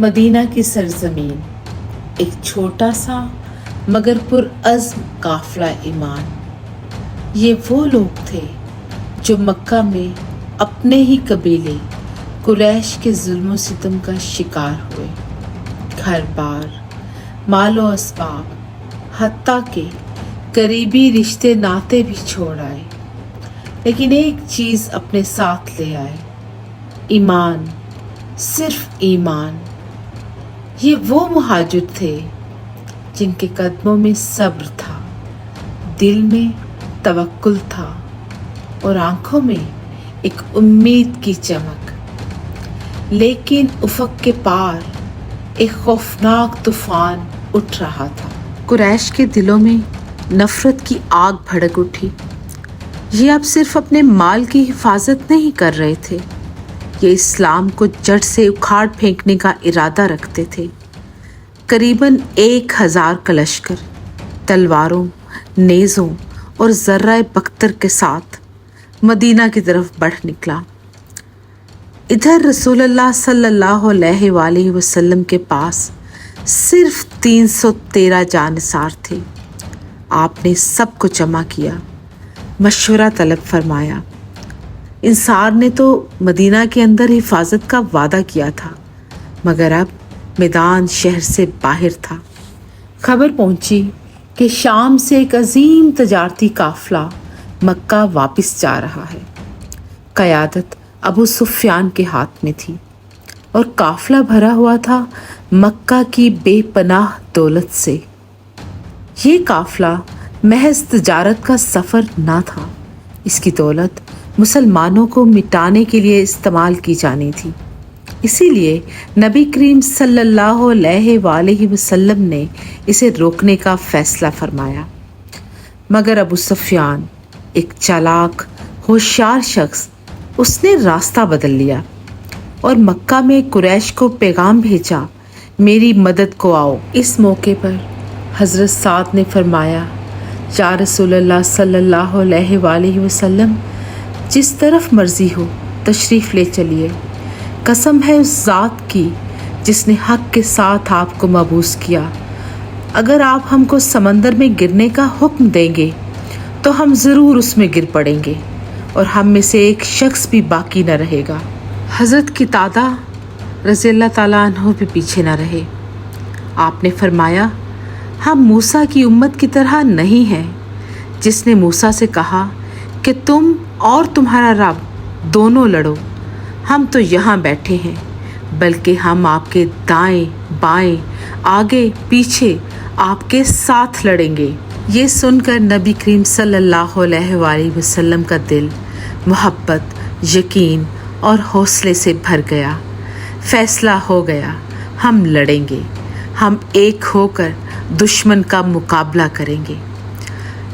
Medina की सरजमीन, एक छोटा सा मगर पुरअज़्म काफिला ईमान। ये वो लोग थे जो मक्का में अपने ही कबीले कुरैश के जुल्म सितम का शिकार हुए। घर बार, मालो असबाब, हत्ता के करीबी रिश्ते नाते भी छोड़ आए, लेकिन एक चीज़ अपने साथ ले आए, ईमान, सिर्फ ईमान। ये वो मुहाजिर थे जिनके कदमों में सब्र था, दिल में तवक्कुल था और आंखों में एक उम्मीद की चमक। लेकिन उफक के पार एक खौफनाक तूफान उठ रहा था। कुरैश के दिलों में नफरत की आग भड़क उठी। ये अब सिर्फ अपने माल की हिफाजत नहीं कर रहे थे, ये इस्लाम को जड़ से उखाड़ फेंकने का इरादा रखते थे। करीबन 1000 का लश्कर तलवारों, नेज़ों और ज़र्राए बख्तर के साथ मदीना की तरफ बढ़ निकला। इधर रसूलुल्लाह सल्लल्लाहु अलैहि वसल्लम के पास सिर्फ 313 जानिसार थे। आपने सबको जमा किया, मशवरा तलब फरमाया। इंसार ने तो मदीना के अंदर हिफाजत का वादा किया था, मगर अब मैदान शहर से बाहर था। खबर पहुंची कि शाम से एक अजीम तजारती काफिला मक्का वापस जा रहा है। क़यादत अबू सुफियान के हाथ में थी और काफिला भरा हुआ था मक्का की बेपनाह दौलत से। ये काफिला महज तिजारत का सफ़र ना था, इसकी दौलत मुसलमानों को मिटाने के लिए इस्तेमाल की जानी थी। इसीलिए नबी करीम सल्लल्लाहु अलैहि वसल्लम ने इसे रोकने का फ़ैसला फरमाया। मगर अबू सुफियान, एक चालाक होशियार शख्स, उसने रास्ता बदल लिया और मक्का में कुरैश को पैगाम भेजा, मेरी मदद को आओ। इस मौके पर हज़रत साद ने फरमाया, या रसूलल्लाह सल्लल्लाहु अलैहि वसल्लम, जिस तरफ मर्जी हो तशरीफ़ ले चलिए। कसम है उस ज़ात की जिसने हक़ के साथ आपको मबूस किया, अगर आप हमको समंदर में गिरने का हुक्म देंगे तो हम ज़रूर उसमें गिर पड़ेंगे और हम में से एक शख्स भी बाकी न रहेगा। हज़रत क़तादा रज़ियल्लाहु ताला अन्हु भी पीछे न रहे। आपने फरमाया, हम मूसा की उम्मत की तरह नहीं हैं, जिसने मूसा से कहा कि तुम और तुम्हारा रब दोनों लड़ो। हम तो यहाँ बैठे हैं, बल्कि हम आपके दाएं बाएं, आगे पीछे आपके साथ लड़ेंगे। ये सुनकर नबी करीम सल्लल्लाहु अलैहि वसल्लम का दिल मोहब्बत, यकीन और हौसले से भर गया। फैसला हो गया, हम लड़ेंगे, हम एक होकर दुश्मन का मुकाबला करेंगे।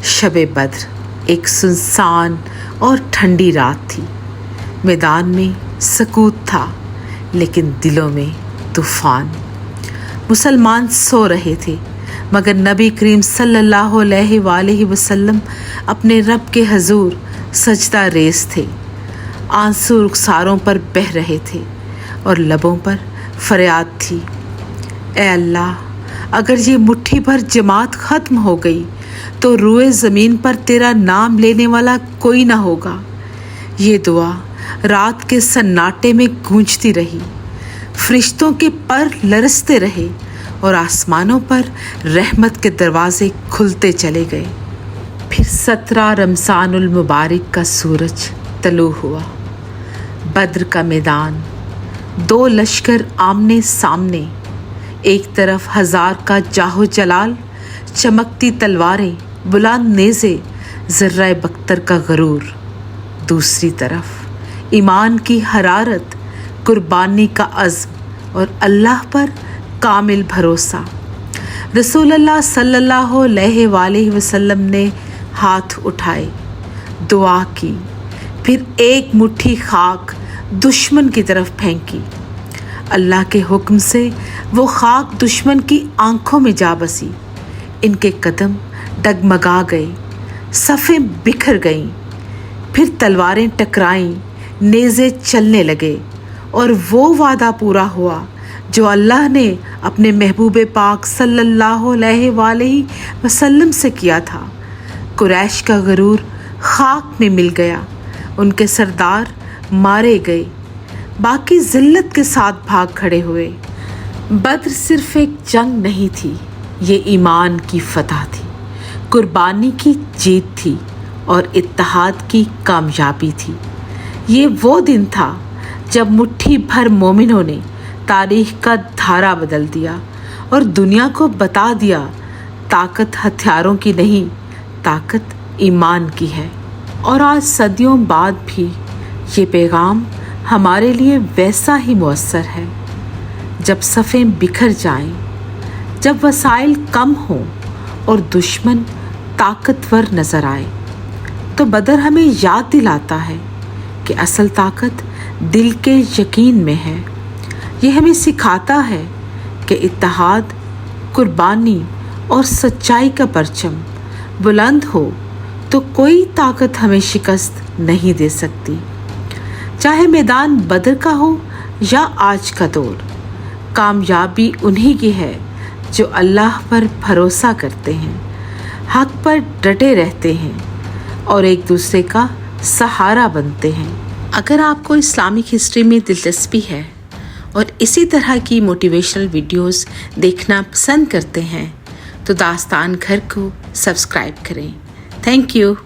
शब बद्र एक सुनसान और ठंडी रात थी। मैदान में सकूत था, लेकिन दिलों में तूफ़ान। मुसलमान सो रहे थे, मगर नबी करीम सल्लल्लाहु अलैहि वसल्लम अपने रब के हजूर सजदा रेज़ थे। आंसू रुखसारों पर बह रहे थे और लबों पर फरियाद थी, ए अल्लाह, अगर ये मुट्ठी भर जमात ख़त्म हो गई तो रूए ज़मीन पर तेरा नाम लेने वाला कोई ना होगा। ये दुआ रात के सन्नाटे में गूंजती रही, फरिश्तों के पर लरसते रहे और आसमानों पर रहमत के दरवाजे खुलते चले गए। फिर 17 रमज़ानुल मुबारक का सूरज तलू हुआ। बद्र का मैदान, 2 लश्कर आमने सामने, एक तरफ 1000 का जाहो जलाल, चमकती तलवारें, बुलंद नेज़े, ज़र्राए बख्तर का गरूर। दूसरी तरफ ईमान की हरारत, कुर्बानी का अज़्म और अल्लाह पर कामिल भरोसा। रसूलुल्लाह सल्लल्लाहु अलैहि वसल्लम ने हाथ उठाए, दुआ की, फिर एक मुट्ठी खाक दुश्मन की तरफ फेंकी। अल्लाह के हुक्म से वो खाक दुश्मन की आंखों में जा बसी। इनके कदम डगमगा गए, सफ़ें बिखर गईं, फिर तलवारें टकराईं, नेज़े चलने लगे और वो वादा पूरा हुआ जो अल्लाह ने अपने महबूब पाक सल्लल्लाहु अलैहि वसल्लम से किया था। कुरैश का गरूर खाक में मिल गया, उनके सरदार मारे गए, बाकी जिल्लत के साथ भाग खड़े हुए। बद्र सिर्फ एक जंग नहीं थी, ये ईमान की फतह थी, कुर्बानी की जीत थी और इत्तेहाद की कामयाबी थी। ये वो दिन था जब मुट्ठी भर मोमिनों ने तारीख का धारा बदल दिया और दुनिया को बता दिया ताकत हथियारों की नहीं, ताकत ईमान की है। और आज सदियों बाद भी ये पैगाम हमारे लिए वैसा ही मुअस्सर है। जब सफ़ें बिखर जाएं, जब वसाइल कम हों और दुश्मन ताकतवर नज़र आए, तो बदर हमें याद दिलाता है कि असल ताकत दिल के यकीन में है। ये हमें सिखाता है कि इत्तेहाद, कुर्बानी और सच्चाई का परचम बुलंद हो तो कोई ताकत हमें शिकस्त नहीं दे सकती। चाहे मैदान बदर का हो या आज का दौर, कामयाबी उन्हीं की है जो अल्लाह पर भरोसा करते हैं, हक पर डटे रहते हैं और एक दूसरे का सहारा बनते हैं। अगर आपको इस्लामिक हिस्ट्री में दिलचस्पी है और इसी तरह की मोटिवेशनल वीडियोस देखना पसंद करते हैं तो दास्तान घर को सब्सक्राइब करें। Thank you.